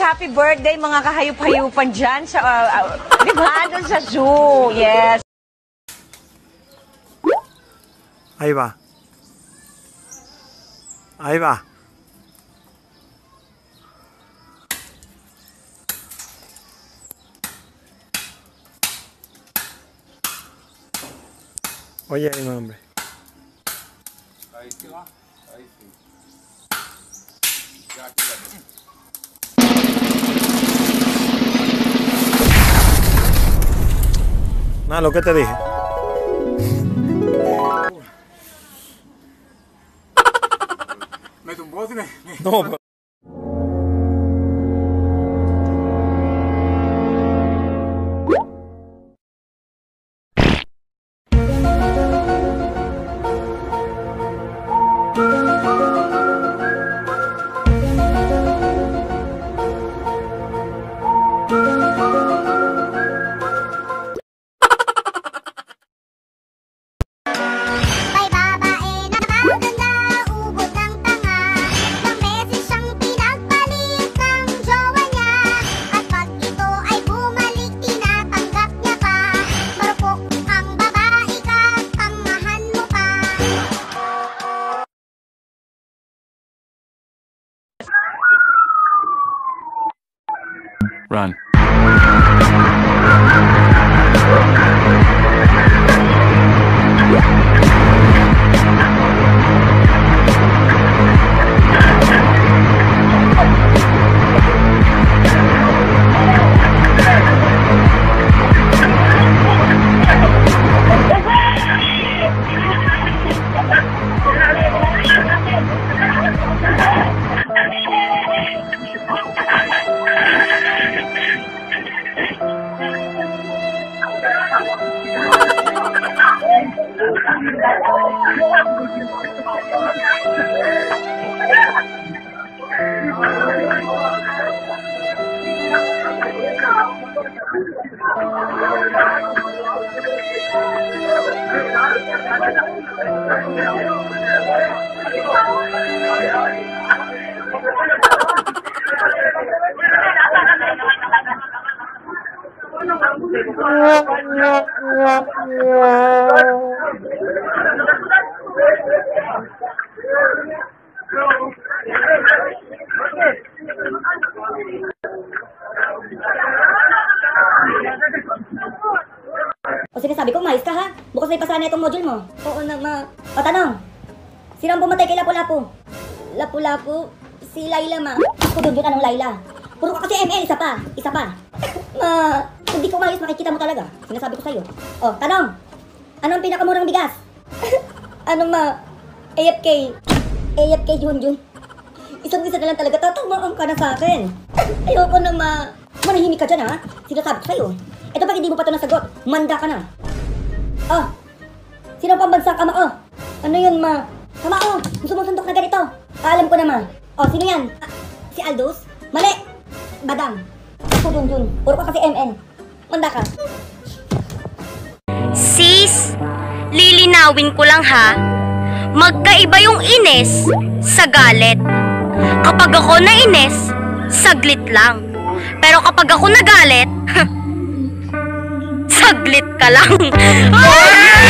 happy birthday mga kahayup-hayupan dyan sa, di ba, doon sa zoo. Yes. Ahí va. Ahí va. Oye, mi hombre. Ahí sí va. Ahí sí. Ya, aquí va. Nada, lo que te dije. Me tumbó, ¿sí? No, pero... Run. O sinasabi ko, umayos ka ha? Bukas na ipasa na itong module mo. Oo na, O tanong, sino ang pumatay kay Lapu-Lapu? Lapu-Lapu? Si Layla, ma. Ako doon, anong Layla? Puro ka kasi ML, isa pa. Hindi ko umayos, makikita mo talaga. Sinasabi ko sa'yo. O, tanong, ano ang pinakamurang bigas? Anong ma? AFK Junjun. Isang-isa na lang talaga, tatamaan ka na sa akin. Ayoko na, ma. Manahimik ka dyan, ha? Sinasabi ko sa'yo. Ito pag hindi mo pa ito nasagot, manda ka na. Oh, sino pang bansa ka, ma? Oh, ano yun, ma? Kama, oh, gusto mong sundok na ganito. Alam ko na, ma. Oh, sino yan? Si Aldous? Mali! Badang. Ako, Junjun. Puro ka kasi MN. Manda ka. Sis, lilinawin ko lang ha. Magkaiba yung inis sa galit. Kapag ako nainis, saglit lang. Pero kapag ako nagalit, saglit ka lang. Ah!